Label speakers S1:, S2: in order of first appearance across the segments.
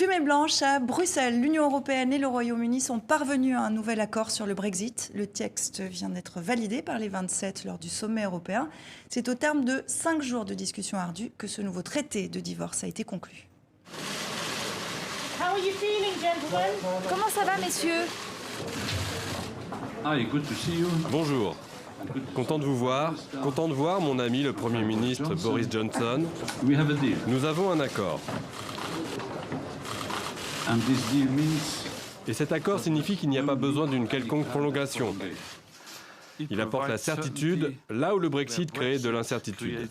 S1: Fumée blanche à Bruxelles. L'Union européenne et le Royaume-Uni sont parvenus à un nouvel accord sur le Brexit. Le texte vient d'être validé par les 27 lors du sommet européen. C'est au terme de 5 jours de discussions ardues que ce nouveau traité de divorce a été conclu.
S2: Comment ça va, messieurs?
S3: Bonjour. Content de vous voir. Content de voir mon ami le Premier ministre Boris Johnson. Nous avons un accord. Et cet accord signifie qu'il n'y a pas besoin d'une quelconque prolongation. Il apporte la certitude là où le Brexit crée de l'incertitude.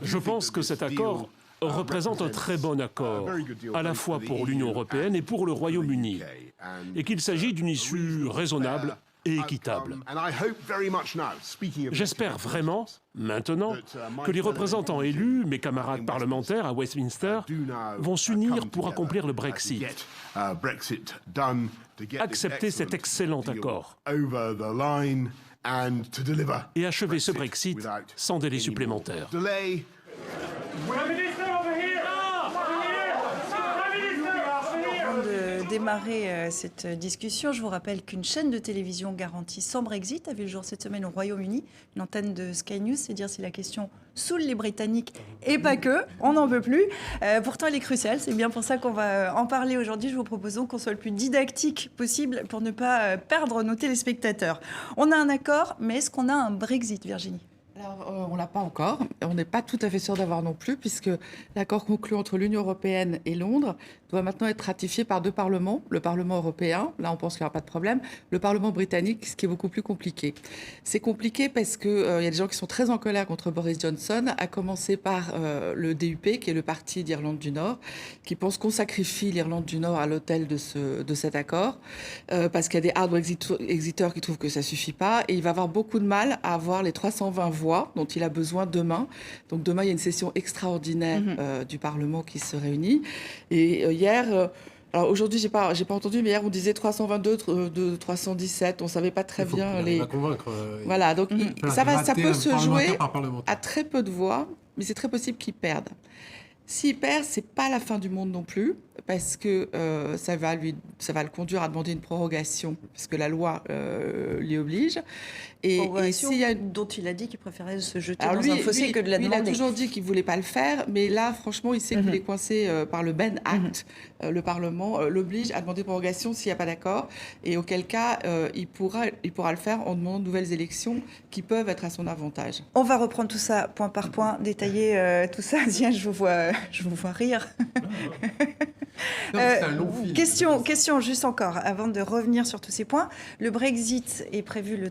S4: Je pense que cet accord représente un très bon accord, à la fois pour l'Union européenne et pour le Royaume-Uni, et qu'il s'agit d'une issue raisonnable et équitable. J'espère vraiment, maintenant, que les représentants élus, mes camarades parlementaires à Westminster, vont s'unir pour accomplir le Brexit, accepter cet excellent accord et achever ce Brexit sans délai supplémentaire.
S1: Démarrer cette discussion, je vous rappelle qu'une chaîne de télévision garantie sans Brexit a vu le jour cette semaine au Royaume-Uni. L'antenne de Sky News, c'est dire si la question saoule les Britanniques et pas que, on n'en veut plus. Pourtant, elle est cruciale, c'est bien pour ça qu'on va en parler aujourd'hui. Je vous propose donc qu'on soit le plus didactique possible pour ne pas perdre nos téléspectateurs. On a un accord, mais est-ce qu'on a un Brexit, Virginie ?
S5: Alors, on ne l'a pas encore. On n'est pas tout à fait sûr d'avoir non plus, puisque l'accord conclu entre l'Union européenne et Londres doit maintenant être ratifié par 2 parlements. Le Parlement européen, là on pense qu'il n'y aura pas de problème. Le Parlement britannique, ce qui est beaucoup plus compliqué. C'est compliqué parce qu'il y a des gens qui sont très en colère contre Boris Johnson, à commencer par le DUP, qui est le parti d'Irlande du Nord, qui pense qu'on sacrifie l'Irlande du Nord à l'autel de cet accord, parce qu'il y a des hard Brexiteurs qui trouvent que ça ne suffit pas, et il va avoir beaucoup de mal à avoir les 320 voix dont il a besoin demain. Donc demain, il y a une session extraordinaire du Parlement qui se réunit. Et hier, alors aujourd'hui, j'ai pas entendu, mais hier on disait 322 de 317. On savait pas très bien les.
S6: Convaincre.
S5: Voilà, donc ça peut se jouer à
S6: à
S5: très peu de voix, mais c'est très possible qu'il perde. S'il perd, c'est pas la fin du monde non plus, parce que ça va le conduire à demander une prorogation, parce que la loi l'y oblige. Et s'il y a
S1: dont il a dit qu'il préférait se jeter dans un fossé que de la demander.
S5: Il a toujours dit qu'il ne voulait pas le faire, mais là, franchement, il sait qu'il est coincé par le Ben Act. Le Parlement l'oblige à demander prorogation s'il n'y a pas d'accord, et auquel cas, il pourra le faire en demandant de nouvelles élections qui peuvent être à son avantage.
S1: On va reprendre tout ça point par point, détailler tout ça. Tiens, je vous vois rire. Question juste encore, avant de revenir sur tous ces points. Le Brexit est prévu le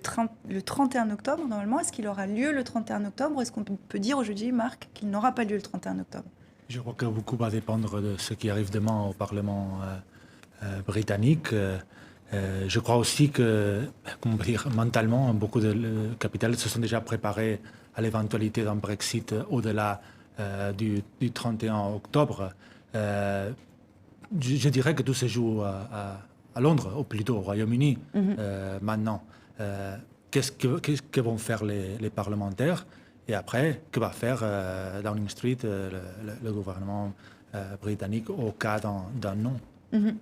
S1: 31 octobre, normalement. Est-ce qu'il aura lieu le 31 octobre ou est-ce qu'on peut dire aujourd'hui, Marc, qu'il n'aura pas lieu le 31 octobre ?
S7: Je crois que beaucoup va dépendre de ce qui arrive demain au Parlement britannique. Je crois aussi que, mentalement, beaucoup de capitales se sont déjà préparés à l'éventualité d'un Brexit au-delà du 31 octobre. Je dirais que tout se joue à Londres, ou plutôt au Royaume-Uni, maintenant. Qu'est-ce que vont faire les parlementaires? Et après, que va faire Downing Street, le gouvernement britannique, au cas d'un non?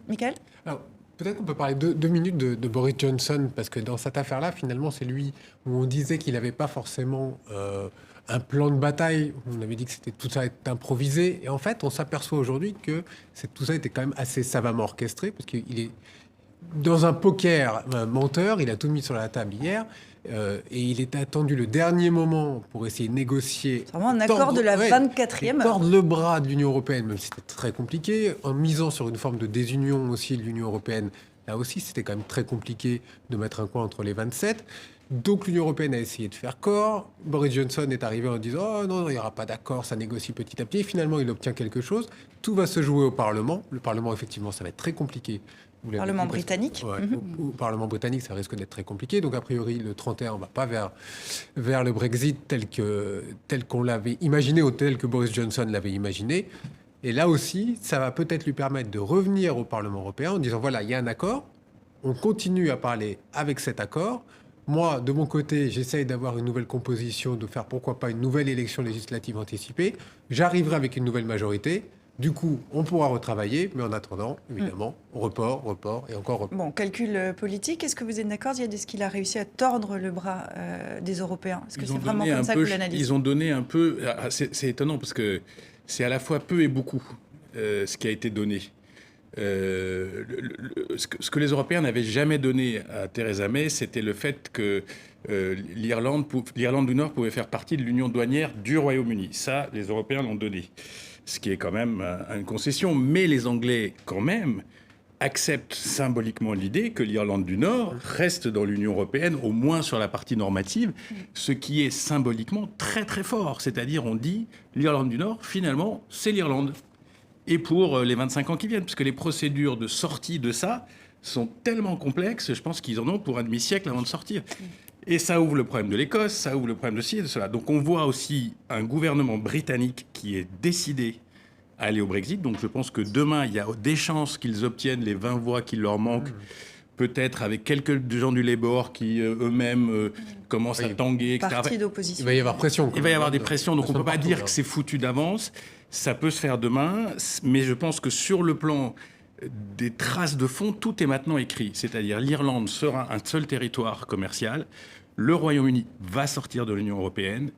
S1: Michael ?
S6: Alors, peut-être qu'on peut parler 2 minutes de Boris Johnson, parce que dans cette affaire-là, finalement, c'est lui où on disait qu'il n'avait pas forcément un plan de bataille. On avait dit que tout ça était improvisé. Et en fait, on s'aperçoit aujourd'hui que tout ça était quand même assez savamment orchestré, parce qu'il est dans un poker menteur. Il a tout mis sur la table hier. Et il est attendu le dernier moment pour essayer de négocier.
S1: C'est vraiment un accord de la 24e heure.
S6: Tordre le bras de l'Union européenne, même si c'était très compliqué, en misant sur une forme de désunion aussi de l'Union européenne. Là aussi, c'était quand même très compliqué de mettre un coin entre les 27. Donc l'Union européenne a essayé de faire corps. Boris Johnson est arrivé en disant « Oh non, il n'y aura pas d'accord, ça négocie petit à petit ». Finalement, il obtient quelque chose. Tout va se jouer au Parlement. Le Parlement, effectivement, ça va être très compliqué.
S1: Parlement britannique.
S6: Au Parlement britannique, ça risque d'être très compliqué. Donc, a priori, le 31, on ne va pas vers le Brexit tel qu'on l'avait imaginé ou tel que Boris Johnson l'avait imaginé. Et là aussi, ça va peut-être lui permettre de revenir au Parlement européen en disant, voilà, il y a un accord, on continue à parler avec cet accord. Moi, de mon côté, j'essaye d'avoir une nouvelle composition, de faire pourquoi pas une nouvelle élection législative anticipée. J'arriverai avec une nouvelle majorité. Du coup, on pourra retravailler, mais en attendant, évidemment, report et encore report.
S1: Bon, calcul politique, est-ce que vous êtes d'accord, Ziad? Est-ce qu'il a réussi à tordre le bras des Européens? Est-ce que c'est vraiment comme ça que vous l'analysez?
S8: Ils ont donné un peu... C'est étonnant parce que c'est à la fois peu et beaucoup ce qui a été donné. Ce que les Européens n'avaient jamais donné à Theresa May, c'était le fait que l'Irlande du Nord pouvait faire partie de l'union douanière du Royaume-Uni. Ça, les Européens l'ont donné. Ce qui est quand même une concession. Mais les Anglais, quand même, acceptent symboliquement l'idée que l'Irlande du Nord reste dans l'Union européenne, au moins sur la partie normative, ce qui est symboliquement très très fort. C'est-à-dire, on dit, l'Irlande du Nord, finalement, c'est l'Irlande. Et pour les 25 ans qui viennent, puisque les procédures de sortie de ça sont tellement complexes, je pense qu'ils en ont pour un demi-siècle avant de sortir. Et ça ouvre le problème de l'Écosse, ça ouvre le problème de ci et de cela. Donc on voit aussi un gouvernement britannique qui est décidé à aller au Brexit. Donc je pense que demain, il y a des chances qu'ils obtiennent les 20 voix qu'il leur manquent, peut-être avec quelques gens du Labour qui eux-mêmes commencent à tanguer, etc.
S1: Parti d'opposition.
S6: Il va y avoir pression.
S8: Il va y avoir des pressions, donc on ne peut pas dire
S6: là.
S8: que c'est foutu d'avance. Ça peut se faire demain, mais je pense que sur le plan des traces de fond, tout est maintenant écrit. C'est-à-dire l'Irlande sera un seul territoire commercial, le Royaume-Uni va sortir de l'Union européenne.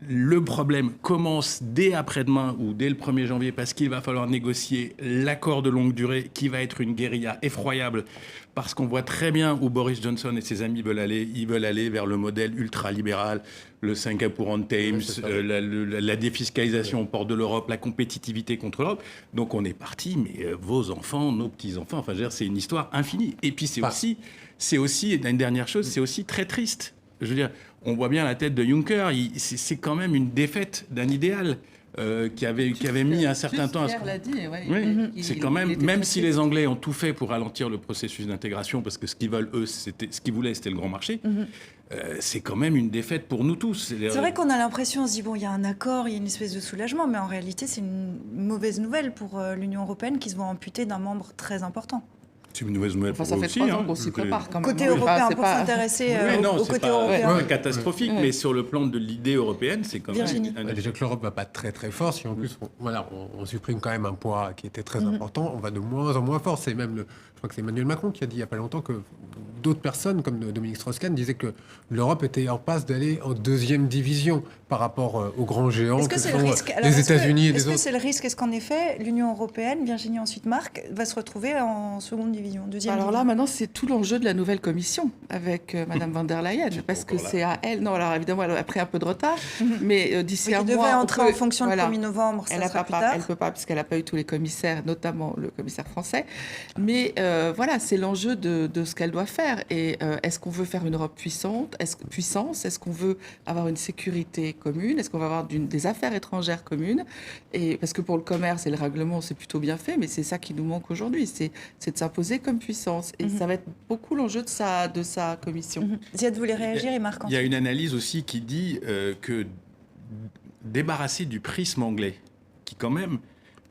S8: Le problème commence dès après-demain ou dès le 1er janvier parce qu'il va falloir négocier l'accord de longue durée qui va être une guérilla effroyable parce qu'on voit très bien où Boris Johnson et ses amis veulent aller. Ils veulent aller vers le modèle ultralibéral, le Singapour on Thames, la défiscalisation au port de l'Europe, la compétitivité contre l'Europe. Donc on est parti, mais vos enfants, nos petits-enfants, enfin, je veux dire, c'est une histoire infinie. Et puis c'est aussi, une dernière chose, c'est aussi très triste. Je veux dire, on voit bien la tête de Juncker, c'est quand même une défaite d'un idéal qui avait mis un certain temps à se...
S5: Pierre l'a dit, ouais,
S8: Oui, c'est quand même si les Anglais ont tout fait pour ralentir le processus d'intégration, parce que ce qu'ils veulent, eux, ce qu'ils voulaient, c'était le grand marché, c'est quand même une défaite pour nous tous.
S1: C'est vrai qu'on a l'impression, on se dit, bon, il y a un accord, il y a une espèce de soulagement, mais en réalité, c'est une mauvaise nouvelle pour l'Union européenne qui se voit amputée d'un membre très important.
S8: C'est une mauvaise nouvelle
S5: Enfin,
S8: pour
S5: ça fait
S8: aussi.
S5: 3 ans qu'on s'y prépare quand même.
S1: Côté
S5: Enfin,
S1: européen,
S5: c'est
S1: pour
S5: pas...
S1: s'intéresser
S8: Non,
S1: au
S8: c'est
S1: côté
S8: pas
S1: européen.
S8: catastrophique, mais sur le plan de l'idée européenne, c'est quand
S1: Virginie.
S8: même...
S6: Déjà que l'Europe va pas très très fort, si en plus on supprime quand même un poids qui était très important, on va de moins en moins fort. C'est même je crois que c'est Emmanuel Macron qui a dit il n'y a pas longtemps que d'autres personnes, comme Dominique Strauss-Kahn, disaient que l'Europe était en passe d'aller en 2e division par rapport aux grands géants
S1: Est-ce
S6: que
S1: que c'est
S6: sont
S1: le risque
S6: les États-Unis et
S1: Est-ce
S6: les
S1: que
S6: autres.
S1: c'est le risque? Est-ce qu'en effet, l'Union européenne, Virginie ensuite Marc, va se retrouver en 2e division, 2e
S5: Alors
S1: division?
S5: là, maintenant, c'est tout l'enjeu de la nouvelle commission avec Madame von der Leyen, parce que c'est à elle. Non, alors évidemment, elle a pris un peu de retard, mais d'ici un
S1: Qui
S5: mois,
S1: devrait
S5: on
S1: entrer
S5: peut-
S1: en fonction le
S5: voilà.
S1: 1er novembre, ça
S5: Elle
S1: sera plus tard.
S5: ne peut pas, puisqu'elle n'a pas eu tous les commissaires, notamment le commissaire français. Mais voilà, c'est l'enjeu de ce qu'elle doit faire. Et est-ce qu'on veut faire une Europe puissante? Est-ce qu'on veut avoir une sécurité commune? Est-ce qu'on va avoir des affaires étrangères communes? Et parce que pour le commerce et le règlement, c'est plutôt bien fait, mais c'est ça qui nous manque aujourd'hui, c'est de s'imposer comme puissance. Et ça va être beaucoup l'enjeu de sa commission.
S1: Ziad voulait réagir et Marc
S8: Il y a
S1: ensuite.
S8: une analyse aussi qui dit que débarrasser du prisme anglais, qui quand même,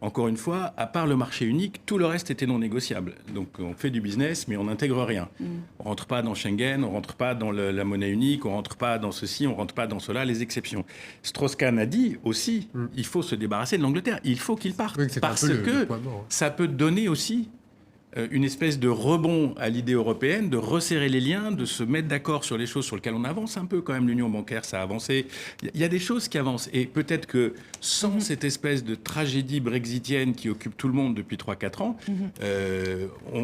S8: encore une fois, à part le marché unique, tout le reste était non négociable. Donc on fait du business, mais on n'intègre rien. On rentre pas dans Schengen, on rentre pas dans la monnaie unique, on rentre pas dans ceci, on rentre pas dans cela, les exceptions. Strauss-Kahn a dit aussi, il faut se débarrasser de l'Angleterre, il faut qu'il parte,
S6: Oui, c'est un
S8: parce
S6: peu le
S8: que
S6: point mort.
S8: ça peut donner aussi une espèce de rebond à l'idée européenne, de resserrer les liens, de se mettre d'accord sur les choses sur lesquelles on avance un peu quand même. L'union bancaire, ça a avancé. Il y a des choses qui avancent. Et peut-être que sans cette espèce de tragédie brexitienne qui occupe tout le monde depuis 3-4 ans,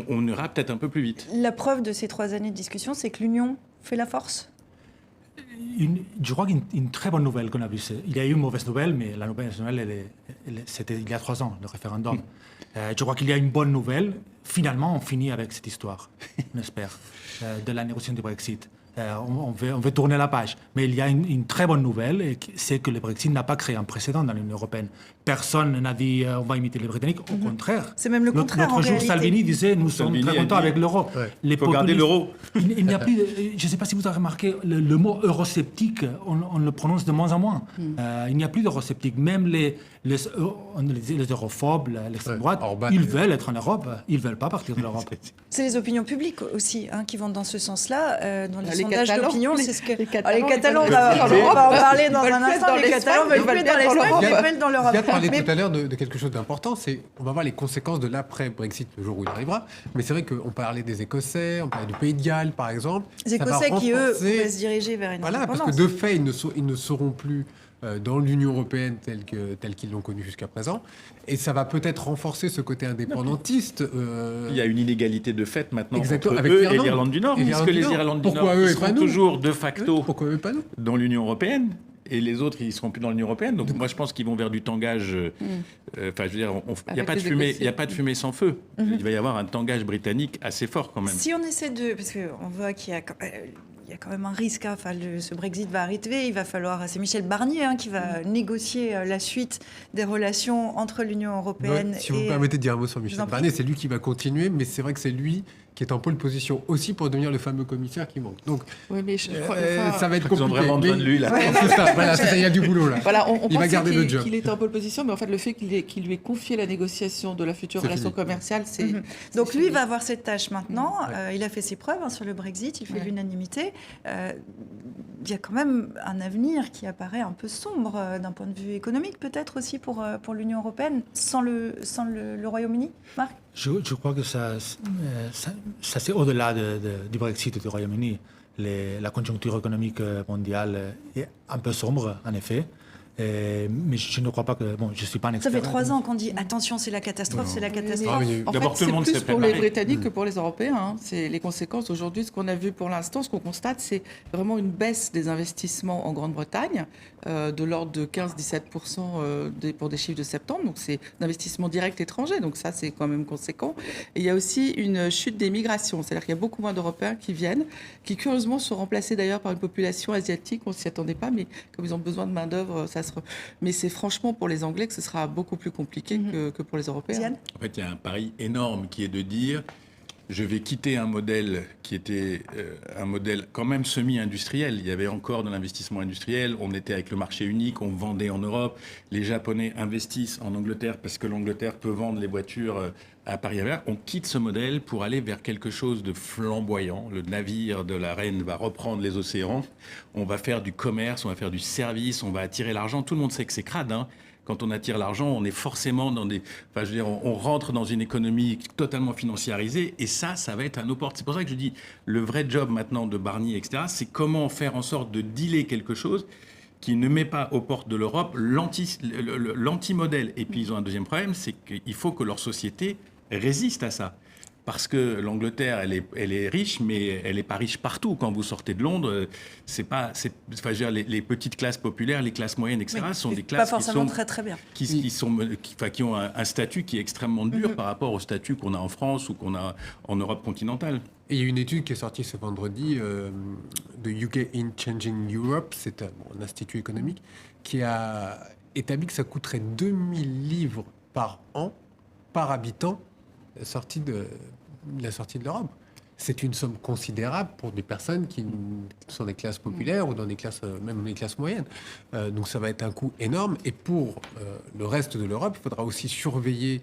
S8: on ira peut-être un peu plus vite.
S1: La preuve de ces 3 années de discussion, c'est que l'Union fait la force.
S7: Je crois qu'une très bonne nouvelle qu'on a vue, il y a eu une mauvaise nouvelle, mais la mauvaise nouvelle, c'était il y a 3 ans, le référendum. Je crois qu'il y a une bonne nouvelle. Finalement, on finit avec cette histoire, on espère, de la négociation du Brexit. On veut tourner la page. Mais il y a une très bonne nouvelle, et c'est que le Brexit n'a pas créé un précédent dans l'Union européenne. Personne n'a dit on va imiter les Britanniques. Au contraire.
S1: C'est même le contraire,
S7: Notre
S1: en
S7: jour,
S1: réalité.
S7: Salvini disait nous sommes
S8: Salvini
S7: très
S8: a
S7: contents
S8: dit,
S7: avec l'euro.
S8: Il faut garder l'euro.
S7: Il n'y a plus. Je ne sais pas si vous avez remarqué, le mot eurosceptique, on le prononce de moins en moins. Il n'y a plus d'eurosceptiques. Même les europhobes, l'extrême droite,
S6: Orban,
S7: ils veulent être en Europe. Ils ne veulent pas partir de l'Europe.
S1: C'est les opinions publiques aussi qui vont dans ce sens-là, dans le
S5: Les
S1: sens sondage
S5: Catalans,
S1: d'opinion, c'est ce que...
S5: les
S1: Alors, les Catalans, on
S5: ils
S1: va
S5: veulent
S1: on va en parler dans
S5: Ils veulent
S1: un
S5: plus être
S1: instant.
S5: dans
S1: Les Catalans
S5: l'Espagne,
S1: veulent plus être dans l'Espagne,
S5: l'Europe.
S1: ils veulent dans l'Europe.
S6: Ziad parlait
S1: Mais-
S6: tout à l'heure de quelque chose d'important, c'est on va voir les conséquences de l'après-Brexit le jour où il arrivera. Mais c'est vrai qu'on parlait des Écossais, on parlait du Pays de Galles, par exemple.
S1: Les
S6: Ça va
S1: Écossais qui, eux,
S6: renforcer-
S1: pourraient se diriger vers une
S6: Voilà, parce
S1: indépendance.
S6: que de fait, ils ne seront plus dans l'Union européenne telle qu'ils l'ont connue jusqu'à présent. Et ça va peut-être renforcer ce côté indépendantiste.
S8: Il y a une inégalité de fait maintenant
S6: Exactement,
S8: entre
S6: avec
S8: eux et
S6: l'Irlande.
S8: l'Irlande du Nord,
S6: Et
S8: puisque
S6: l'Irlande du
S8: les
S6: Nord.
S8: Irlandes du
S6: Pourquoi
S8: Nord
S6: eux et
S8: ils
S6: pas
S8: seront
S6: nous
S8: toujours de facto
S6: Pourquoi eux, pas nous
S8: dans l'Union européenne. Et les autres, ils seront plus dans l'Union européenne. Donc moi, je pense qu'ils vont vers du tangage. Enfin, je veux dire, il n'y a
S5: Avec
S8: pas de
S5: les
S8: fumée,
S5: Écossais.
S8: il y a pas de fumée sans feu. Il va y avoir un tangage britannique assez fort quand même.
S1: Si on essaie de... Parce qu'on voit qu'il y a... Il y a quand même un risque. Enfin, ce Brexit va arriver. Il va falloir... C'est Michel Barnier qui va négocier la suite des relations entre l'Union européenne
S6: Ouais, si vous
S1: et...
S6: me permettez de dire un mot sur
S1: je
S6: Michel
S1: vous en prie.
S6: Barnier, c'est lui qui va continuer, mais c'est vrai que c'est lui qui est en pole position aussi pour devenir le fameux commissaire qui manque. Donc,
S5: Oui, mais
S6: ça va être
S8: Ils
S6: compliqué.
S8: ont vraiment besoin
S6: mais-
S8: de lui, là.
S6: C'est ça, voilà, c'est ça, il y a du boulot là.
S5: Voilà, on
S6: Il va
S5: pensait
S6: garder le job.
S5: qu'il était en pole position, mais en fait, le fait qu'il lui ait confié la négociation de la future
S6: C'est
S5: relation
S6: fini.
S5: commerciale, c'est... c'est
S1: Donc lui
S5: fini.
S1: va avoir cette tâche maintenant. Il a fait ses preuves sur le Brexit, il fait
S5: Ouais.
S1: l'unanimité. Il y a quand même un avenir qui apparaît un peu sombre d'un point de vue économique, peut-être aussi pour l'Union européenne, sans le Royaume-Uni. Marc ?
S7: Je crois que ça c'est au-delà du Brexit et du Royaume-Uni. La conjoncture économique mondiale est un peu sombre, en effet. Mais je ne crois pas que... Bon, je ne suis pas un
S1: Ça
S7: expert.
S1: fait 3 ans qu'on dit attention, c'est la catastrophe, c'est la catastrophe.
S6: Ah, mais-
S5: En
S8: D'abord,
S5: fait,
S8: tout le
S5: c'est
S8: monde
S5: plus
S8: s'est
S5: pour les
S8: préparé.
S5: Britanniques que pour les Européens. C'est les conséquences aujourd'hui. Ce qu'on a vu pour l'instant, ce qu'on constate, c'est vraiment une baisse des investissements en Grande-Bretagne de l'ordre de 15-17% pour des chiffres de septembre. Donc, c'est d'investissements directs étrangers. Donc, ça, c'est quand même conséquent. Et il y a aussi une chute des migrations. C'est-à-dire qu'il y a beaucoup moins d'Européens qui viennent, qui curieusement sont remplacés d'ailleurs par une population asiatique. On ne s'y attendait pas, mais comme ils ont besoin de main-d'œuvre, mais c'est franchement pour les Anglais que ce sera beaucoup plus compliqué que pour les Européens.
S1: Diane ?
S8: En fait, il y a un pari énorme qui est de dire je vais quitter un modèle qui était un modèle quand même semi-industriel. Il y avait encore de l'investissement industriel. On était avec le marché unique, on vendait en Europe. Les Japonais investissent en Angleterre parce que l'Angleterre peut vendre les voitures à Paris. On quitte ce modèle pour aller vers quelque chose de flamboyant. Le navire de la reine va reprendre les océans. On va faire du commerce, on va faire du service, on va attirer l'argent. Tout le monde sait que c'est crade, hein. Quand on attire l'argent, on est forcément dans des... Enfin, je veux dire, on rentre dans une économie totalement financiarisée et ça va être à nos portes. C'est pour ça que je dis, le vrai job maintenant de Barnier, etc., c'est comment faire en sorte de dealer quelque chose qui ne met pas aux portes de l'Europe l'anti-modèle. Et puis, ils ont un deuxième problème, c'est qu'il faut que leur société résiste à ça. Parce que l'Angleterre, elle est riche, mais elle n'est pas riche partout. Quand vous sortez de Londres, c'est pas, enfin, je veux dire, les petites classes populaires, les classes moyennes, etc., sont des classes
S1: Pas forcément très bien.
S8: qui ont un statut qui est extrêmement dur par rapport au statut qu'on a en France ou qu'on a en Europe continentale.
S6: Et il y a une étude qui est sortie ce vendredi de UK in Changing Europe, c'est un institut économique, qui a établi que ça coûterait 2000 livres par an, par habitant, la sortie de l'Europe. C'est une somme considérable pour des personnes qui sont des classes populaires ou dans des classes, même des classes moyennes. Donc ça va être un coût énorme. Et pour le reste de l'Europe, il faudra aussi surveiller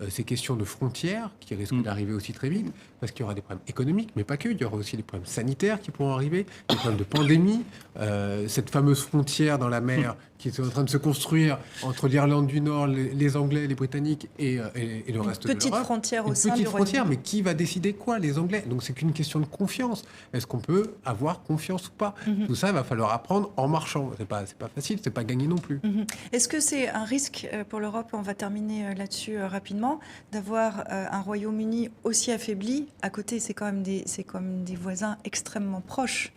S6: ces questions de frontières qui risquent d'arriver aussi très vite, parce qu'il y aura des problèmes économiques, mais pas que. Il y aura aussi des problèmes sanitaires qui pourront arriver, des problèmes de pandémie, cette fameuse frontière dans la mer qui est en train de se construire entre l'Irlande du Nord, les Anglais, les Britanniques et le reste de l'Europe.
S1: Petite frontière au
S6: Une
S1: sein
S6: petite
S1: du
S6: frontière,
S1: Royaume-Uni.
S6: mais qui va décider quoi? Les Anglais. Donc c'est qu'une question de confiance. Est-ce qu'on peut avoir confiance ou pas? Tout ça, il va falloir apprendre en marchant. C'est pas facile, c'est pas gagné non plus.
S1: Est-ce que c'est un risque pour l'Europe, on va terminer là-dessus rapidement, d'avoir un Royaume-Uni aussi affaibli? À côté, c'est quand même des voisins extrêmement proches.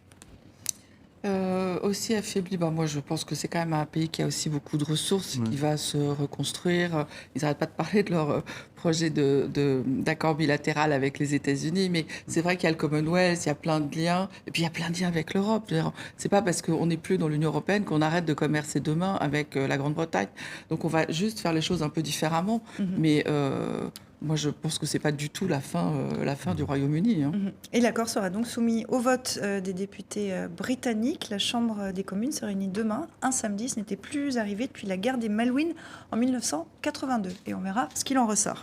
S5: Aussi affaibli, moi je pense que c'est quand même un pays qui a aussi beaucoup de ressources, qui va se reconstruire. Ils n'arrêtent pas de parler de leur projet d'accord bilatéral avec les États-Unis, mais c'est vrai qu'il y a le Commonwealth, il y a plein de liens, et puis il y a plein de liens avec l'Europe. C'est pas parce qu'on n'est plus dans l'Union européenne qu'on arrête de commercer demain avec la Grande-Bretagne. Donc on va juste faire les choses un peu différemment, mais moi, je pense que c'est pas du tout la fin du Royaume-Uni.
S1: Et l'accord sera donc soumis au vote des députés britanniques. La Chambre des communes se réunit demain, un samedi. Ce n'était plus arrivé depuis la guerre des Malouines en 1982. Et on verra ce qu'il en ressort.